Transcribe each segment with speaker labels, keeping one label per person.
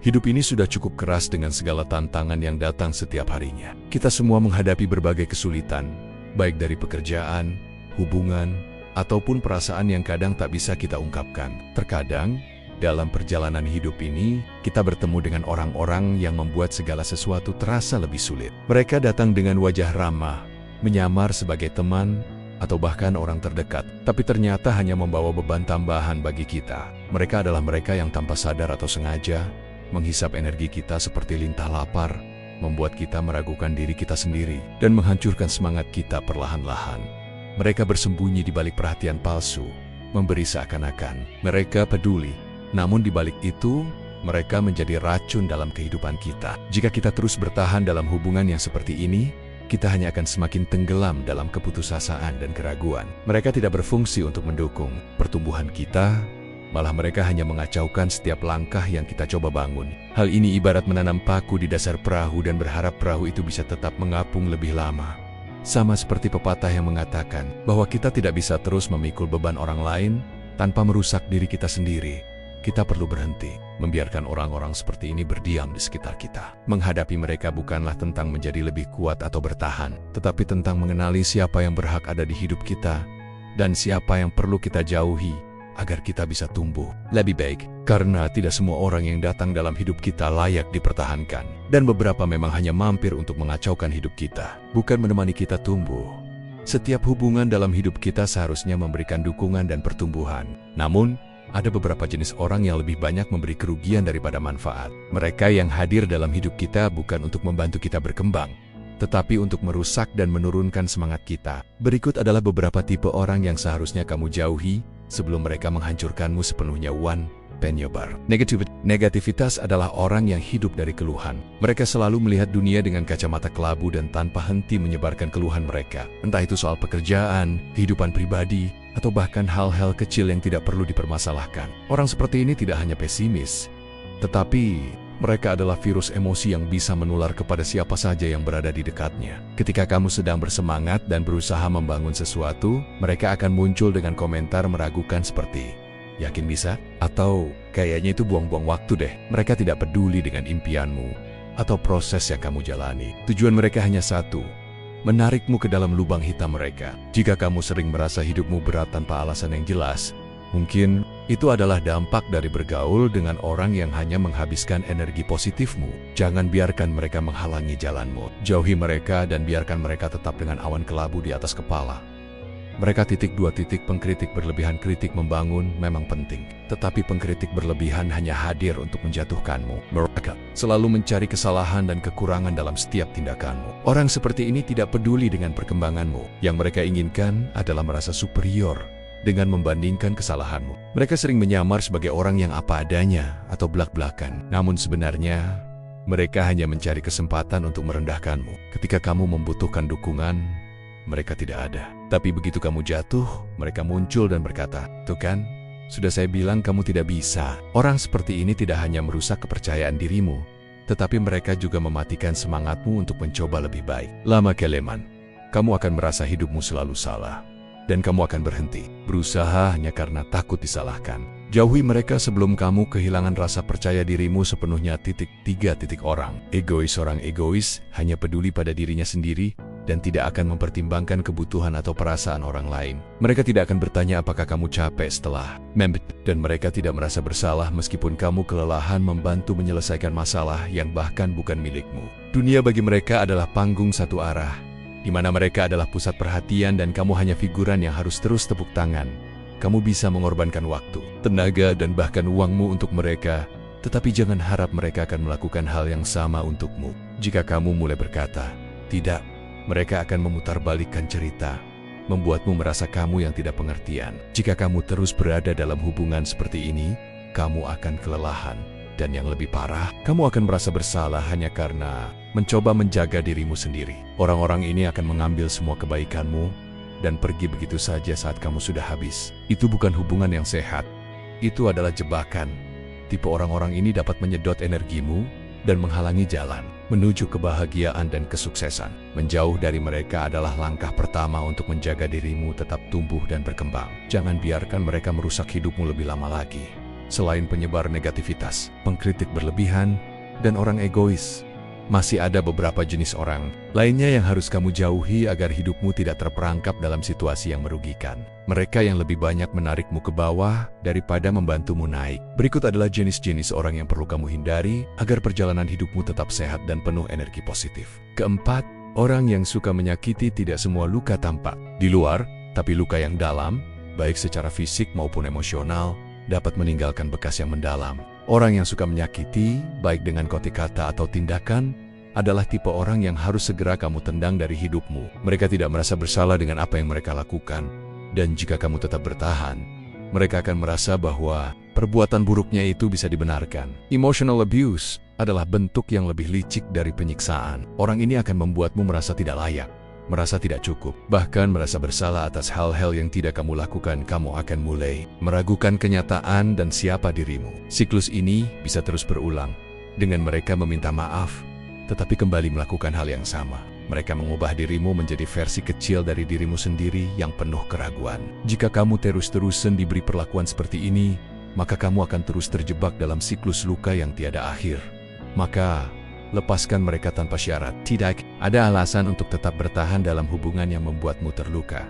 Speaker 1: Hidup ini sudah cukup keras dengan segala tantangan yang datang setiap harinya. Kita semua menghadapi berbagai kesulitan, baik dari pekerjaan, hubungan, ataupun perasaan yang kadang tak bisa kita ungkapkan. Terkadang, dalam perjalanan hidup ini, kita bertemu dengan orang-orang yang membuat segala sesuatu terasa lebih sulit. Mereka datang dengan wajah ramah, menyamar sebagai teman, atau bahkan orang terdekat, tapi ternyata hanya membawa beban tambahan bagi kita. Mereka adalah mereka yang tanpa sadar atau sengaja menghisap energi kita seperti lintah lapar, membuat kita meragukan diri kita sendiri, dan menghancurkan semangat kita perlahan-lahan. Mereka bersembunyi di balik perhatian palsu, memberi seakan-akan mereka peduli. Namun di balik itu, mereka menjadi racun dalam kehidupan kita. Jika kita terus bertahan dalam hubungan yang seperti ini, kita hanya akan semakin tenggelam dalam keputusasaan dan keraguan. Mereka tidak berfungsi untuk mendukung pertumbuhan kita, malah mereka hanya mengacaukan setiap langkah yang kita coba bangun. Hal ini ibarat menanam paku di dasar perahu dan berharap perahu itu bisa tetap mengapung lebih lama. Sama seperti pepatah yang mengatakan bahwa kita tidak bisa terus memikul beban orang lain tanpa merusak diri kita sendiri. Kita perlu berhenti, membiarkan orang-orang seperti ini berdiam di sekitar kita. Menghadapi mereka bukanlah tentang menjadi lebih kuat atau bertahan, tetapi tentang mengenali siapa yang berhak ada di hidup kita, dan siapa yang perlu kita jauhi, agar kita bisa tumbuh lebih baik. Karena tidak semua orang yang datang dalam hidup kita layak dipertahankan, dan beberapa memang hanya mampir untuk mengacaukan hidup kita, bukan menemani kita tumbuh. Setiap hubungan dalam hidup kita seharusnya memberikan dukungan dan pertumbuhan. Namun, ada beberapa jenis orang yang lebih banyak memberi kerugian daripada manfaat. Mereka yang hadir dalam hidup kita bukan untuk membantu kita berkembang, tetapi untuk merusak dan menurunkan semangat kita. Berikut adalah beberapa tipe orang yang seharusnya kamu jauhi sebelum mereka menghancurkanmu sepenuhnya. 1. Penyebar negativitas adalah orang yang hidup dari keluhan. Mereka selalu melihat dunia dengan kacamata kelabu dan tanpa henti menyebarkan keluhan mereka. Entah itu soal pekerjaan, kehidupan pribadi, atau bahkan hal-hal kecil yang tidak perlu dipermasalahkan. Orang seperti ini tidak hanya pesimis, tetapi mereka adalah virus emosi yang bisa menular kepada siapa saja yang berada di dekatnya. Ketika kamu sedang bersemangat dan berusaha membangun sesuatu, mereka akan muncul dengan komentar meragukan seperti, "Yakin bisa?" Atau, "Kayaknya itu buang-buang waktu deh." Mereka tidak peduli dengan impianmu atau proses yang kamu jalani. Tujuan mereka hanya satu, menarikmu ke dalam lubang hitam mereka. Jika kamu sering merasa hidupmu berat tanpa alasan yang jelas, mungkin itu adalah dampak dari bergaul dengan orang yang hanya menghabiskan energi positifmu. Jangan biarkan mereka menghalangi jalanmu. Jauhi mereka dan biarkan mereka tetap dengan awan kelabu di atas kepala. Mereka pengkritik berlebihan. Kritik membangun memang penting, tetapi pengkritik berlebihan hanya hadir untuk menjatuhkanmu. Mereka selalu mencari kesalahan dan kekurangan dalam setiap tindakanmu. Orang seperti ini tidak peduli dengan perkembanganmu. Yang mereka inginkan adalah merasa superior dengan membandingkan kesalahanmu. Mereka sering menyamar sebagai orang yang apa adanya atau belak-belakan. Namun sebenarnya, mereka hanya mencari kesempatan untuk merendahkanmu. Ketika kamu membutuhkan dukungan, mereka tidak ada. Tapi begitu kamu jatuh, mereka muncul dan berkata, "Tuh kan, sudah saya bilang kamu tidak bisa." Orang seperti ini tidak hanya merusak kepercayaan dirimu, tetapi mereka juga mematikan semangatmu untuk mencoba lebih baik. Lama-kelamaan, kamu akan merasa hidupmu selalu salah, dan kamu akan berhenti berusaha hanya karena takut disalahkan. Jauhi mereka sebelum kamu kehilangan rasa percaya dirimu sepenuhnya. 3. Orang egois hanya peduli pada dirinya sendiri dan tidak akan mempertimbangkan kebutuhan atau perasaan orang lain. Mereka tidak akan bertanya apakah kamu capek setelah dan mereka tidak merasa bersalah meskipun kamu kelelahan membantu menyelesaikan masalah yang bahkan bukan milikmu. Dunia bagi mereka adalah panggung satu arah, di mana mereka adalah pusat perhatian dan kamu hanya figuran yang harus terus tepuk tangan. Kamu bisa mengorbankan waktu, tenaga, dan bahkan uangmu untuk mereka, tetapi jangan harap mereka akan melakukan hal yang sama untukmu. Jika kamu mulai berkata, "Tidak," mereka akan memutarbalikkan cerita, membuatmu merasa kamu yang tidak pengertian. Jika kamu terus berada dalam hubungan seperti ini, kamu akan kelelahan. Dan yang lebih parah, kamu akan merasa bersalah hanya karena mencoba menjaga dirimu sendiri. Orang-orang ini akan mengambil semua kebaikanmu dan pergi begitu saja saat kamu sudah habis. Itu bukan hubungan yang sehat. Itu adalah jebakan. Tipe orang-orang ini dapat menyedot energimu dan menghalangi jalan menuju kebahagiaan dan kesuksesan. Menjauh dari mereka adalah langkah pertama untuk menjaga dirimu tetap tumbuh dan berkembang. Jangan biarkan mereka merusak hidupmu lebih lama lagi. Selain penyebar negativitas, pengkritik berlebihan, dan orang egois, masih ada beberapa jenis orang lainnya yang harus kamu jauhi agar hidupmu tidak terperangkap dalam situasi yang merugikan. Mereka yang lebih banyak menarikmu ke bawah daripada membantumu naik. Berikut adalah jenis-jenis orang yang perlu kamu hindari agar perjalanan hidupmu tetap sehat dan penuh energi positif. Keempat, orang yang suka menyakiti. Tidak semua luka tampak di luar, tapi luka yang dalam, baik secara fisik maupun emosional, dapat meninggalkan bekas yang mendalam. Orang yang suka menyakiti, baik dengan kata-kata atau tindakan, adalah tipe orang yang harus segera kamu tendang dari hidupmu. Mereka tidak merasa bersalah dengan apa yang mereka lakukan, dan jika kamu tetap bertahan, mereka akan merasa bahwa perbuatan buruknya itu bisa dibenarkan. Emotional abuse adalah bentuk yang lebih licik dari penyiksaan. Orang ini akan membuatmu merasa tidak layak, merasa tidak cukup, bahkan merasa bersalah atas hal-hal yang tidak kamu lakukan. Kamu akan mulai meragukan kenyataan dan siapa dirimu. Siklus ini bisa terus berulang, dengan mereka meminta maaf, tetapi kembali melakukan hal yang sama. Mereka mengubah dirimu menjadi versi kecil dari dirimu sendiri yang penuh keraguan. Jika kamu terus-terusan diberi perlakuan seperti ini, maka kamu akan terus terjebak dalam siklus luka yang tiada akhir. Maka, lepaskan mereka tanpa syarat. Tidak ada alasan untuk tetap bertahan dalam hubungan yang membuatmu terluka,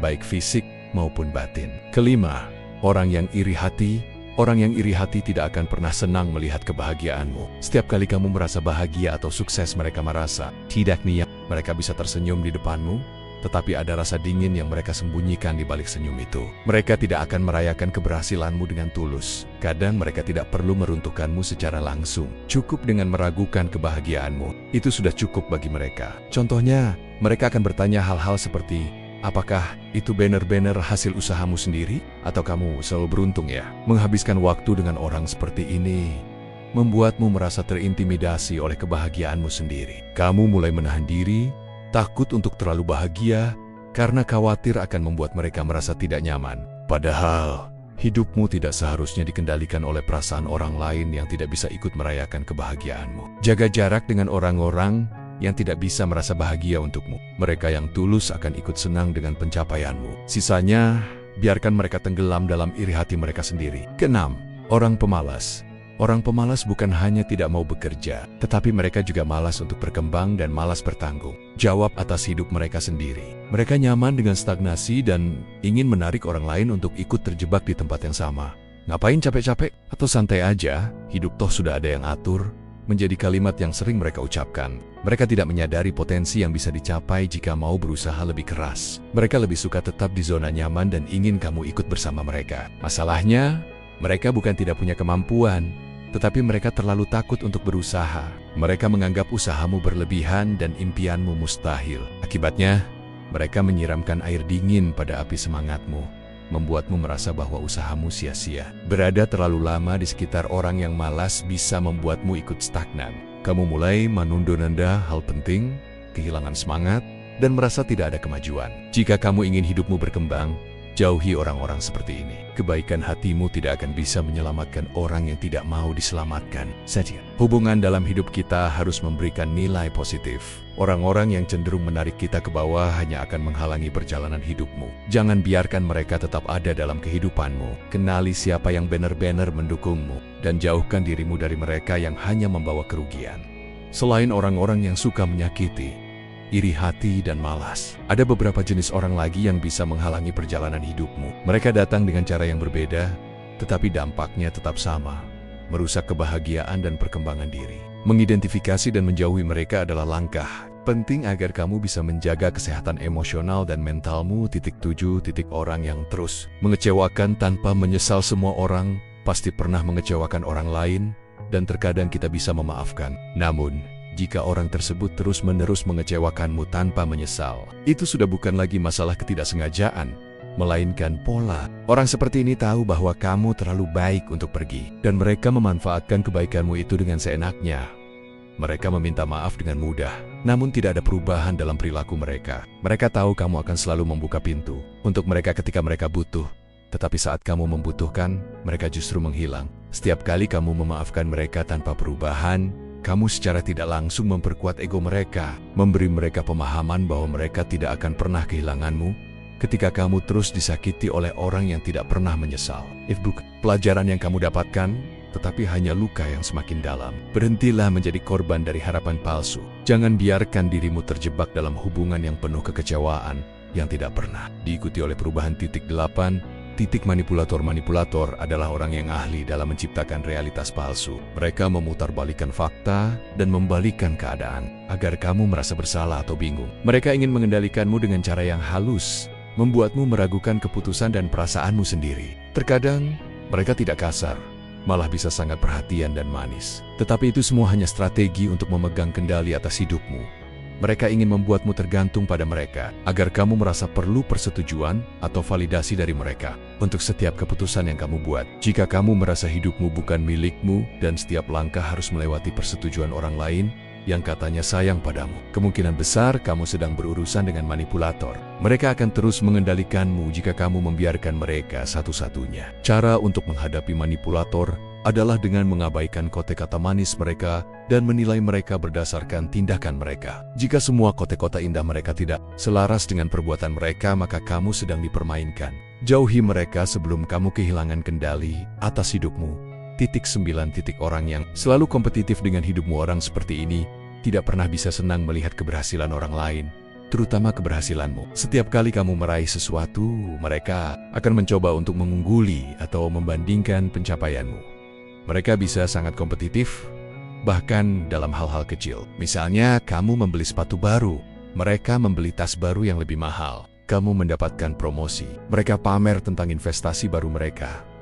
Speaker 1: baik fisik maupun batin. Kelima, orang yang iri hati. Orang yang iri hati tidak akan pernah senang melihat kebahagiaanmu. Setiap kali kamu merasa bahagia atau sukses, mereka merasa tidak niat. Mereka bisa tersenyum di depanmu, tetapi ada rasa dingin yang mereka sembunyikan di balik senyum itu. Mereka tidak akan merayakan keberhasilanmu dengan tulus. Kadang mereka tidak perlu meruntuhkanmu secara langsung. Cukup dengan meragukan kebahagiaanmu. Itu sudah cukup bagi mereka. Contohnya, mereka akan bertanya hal-hal seperti, apakah itu benar-benar hasil usahamu sendiri? Atau kamu selalu beruntung ya? Menghabiskan waktu dengan orang seperti ini membuatmu merasa terintimidasi oleh kebahagiaanmu sendiri. Kamu mulai menahan diri, takut untuk terlalu bahagia, karena khawatir akan membuat mereka merasa tidak nyaman. Padahal, hidupmu tidak seharusnya dikendalikan oleh perasaan orang lain yang tidak bisa ikut merayakan kebahagiaanmu. Jaga jarak dengan orang-orang yang tidak bisa merasa bahagia untukmu. Mereka yang tulus akan ikut senang dengan pencapaianmu. Sisanya, biarkan mereka tenggelam dalam iri hati mereka sendiri. Keenam, orang pemalas. Orang pemalas bukan hanya tidak mau bekerja, tetapi mereka juga malas untuk berkembang dan malas bertanggung jawab atas hidup mereka sendiri. Mereka nyaman dengan stagnasi dan ingin menarik orang lain untuk ikut terjebak di tempat yang sama. Ngapain capek-capek? Atau santai aja, hidup toh sudah ada yang atur. Menjadi kalimat yang sering mereka ucapkan. Mereka tidak menyadari potensi yang bisa dicapai jika mau berusaha lebih keras. Mereka lebih suka tetap di zona nyaman dan ingin kamu ikut bersama mereka. Masalahnya, mereka bukan tidak punya kemampuan, tetapi mereka terlalu takut untuk berusaha. Mereka menganggap usahamu berlebihan dan impianmu mustahil. Akibatnya, mereka menyiramkan air dingin pada api semangatmu, membuatmu merasa bahwa usahamu sia-sia. Berada terlalu lama di sekitar orang yang malas bisa membuatmu ikut stagnan. Kamu mulai menunda-nunda hal penting, kehilangan semangat, dan merasa tidak ada kemajuan. Jika kamu ingin hidupmu berkembang, jauhi orang-orang seperti ini. Kebaikan hatimu tidak akan bisa menyelamatkan orang yang tidak mau diselamatkan saja. Hubungan dalam hidup kita harus memberikan nilai positif. Orang-orang yang cenderung menarik kita ke bawah hanya akan menghalangi perjalanan hidupmu. Jangan biarkan mereka tetap ada dalam kehidupanmu. Kenali siapa yang benar-benar mendukungmu, dan jauhkan dirimu dari mereka yang hanya membawa kerugian. Selain orang-orang yang suka menyakiti, iri hati, dan malas, ada beberapa jenis orang lagi yang bisa menghalangi perjalanan hidupmu. Mereka datang dengan cara yang berbeda, tetapi dampaknya tetap sama, merusak kebahagiaan dan perkembangan diri. Mengidentifikasi dan menjauhi mereka adalah langkah penting agar kamu bisa menjaga kesehatan emosional dan mentalmu. 7. Orang yang terus mengecewakan tanpa menyesal. Semua orang pasti pernah mengecewakan orang lain, dan terkadang kita bisa memaafkan. Namun, jika orang tersebut terus-menerus mengecewakanmu tanpa menyesal, itu sudah bukan lagi masalah ketidaksengajaan, melainkan pola. Orang seperti ini tahu bahwa kamu terlalu baik untuk pergi, dan mereka memanfaatkan kebaikanmu itu dengan seenaknya. Mereka meminta maaf dengan mudah, namun tidak ada perubahan dalam perilaku mereka. Mereka tahu kamu akan selalu membuka pintu untuk mereka ketika mereka butuh, tetapi saat kamu membutuhkan, mereka justru menghilang. Setiap kali kamu memaafkan mereka tanpa perubahan, kamu secara tidak langsung memperkuat ego mereka, memberi mereka pemahaman bahwa mereka tidak akan pernah kehilanganmu, ketika kamu terus disakiti oleh orang yang tidak pernah menyesal. If book, pelajaran yang kamu dapatkan, tetapi hanya luka yang semakin dalam. Berhentilah menjadi korban dari harapan palsu. Jangan biarkan dirimu terjebak dalam hubungan yang penuh kekecewaan yang tidak pernah diikuti oleh perubahan. 8. Manipulator adalah orang yang ahli dalam menciptakan realitas palsu. Mereka memutarbalikkan fakta dan membalikkan keadaan agar kamu merasa bersalah atau bingung. Mereka ingin mengendalikanmu dengan cara yang halus, membuatmu meragukan keputusan dan perasaanmu sendiri. Terkadang mereka tidak kasar, malah bisa sangat perhatian dan manis. Tetapi itu semua hanya strategi untuk memegang kendali atas hidupmu. Mereka ingin membuatmu tergantung pada mereka, agar kamu merasa perlu persetujuan atau validasi dari mereka untuk setiap keputusan yang kamu buat. Jika kamu merasa hidupmu bukan milikmu dan setiap langkah harus melewati persetujuan orang lain yang katanya sayang padamu, kemungkinan besar kamu sedang berurusan dengan manipulator. Mereka akan terus mengendalikanmu jika kamu membiarkan mereka satu-satunya. Cara untuk menghadapi manipulator adalah dengan mengabaikan kata-kata manis mereka dan menilai mereka berdasarkan tindakan mereka. Jika semua kata-kata indah mereka tidak selaras dengan perbuatan mereka, maka kamu sedang dipermainkan. Jauhi mereka sebelum kamu kehilangan kendali atas hidupmu. 9. Orang yang selalu kompetitif dengan hidupmu. Orang seperti ini tidak pernah bisa senang melihat keberhasilan orang lain, terutama keberhasilanmu. Setiap kali kamu meraih sesuatu, mereka akan mencoba untuk mengungguli atau membandingkan pencapaianmu. Mereka bisa sangat kompetitif, bahkan dalam hal-hal kecil. Misalnya, kamu membeli sepatu baru, mereka membeli tas baru yang lebih mahal. Kamu mendapatkan promosi, mereka pamer tentang investasi baru mereka.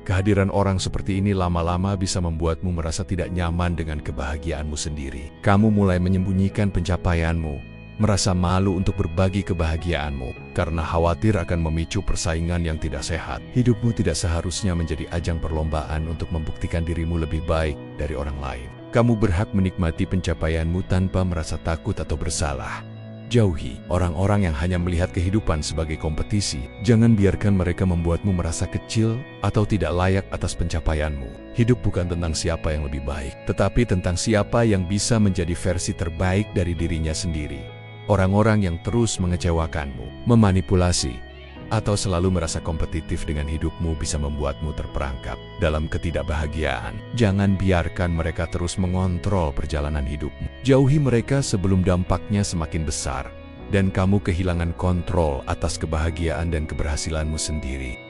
Speaker 1: Kehadiran orang seperti ini lama-lama bisa membuatmu merasa tidak nyaman dengan kebahagiaanmu sendiri. Kamu mulai menyembunyikan pencapaianmu, merasa malu untuk berbagi kebahagiaanmu, karena khawatir akan memicu persaingan yang tidak sehat. Hidupmu tidak seharusnya menjadi ajang perlombaan untuk membuktikan dirimu lebih baik dari orang lain. Kamu berhak menikmati pencapaianmu tanpa merasa takut atau bersalah. Jauhi orang-orang yang hanya melihat kehidupan sebagai kompetisi. Jangan biarkan mereka membuatmu merasa kecil atau tidak layak atas pencapaianmu. Hidup bukan tentang siapa yang lebih baik, tetapi tentang siapa yang bisa menjadi versi terbaik dari dirinya sendiri. Orang-orang yang terus mengecewakanmu, memanipulasi, atau selalu merasa kompetitif dengan hidupmu bisa membuatmu terperangkap dalam ketidakbahagiaan. Jangan biarkan mereka terus mengontrol perjalanan hidupmu. Jauhi mereka sebelum dampaknya semakin besar dan kamu kehilangan kontrol atas kebahagiaan dan keberhasilanmu sendiri.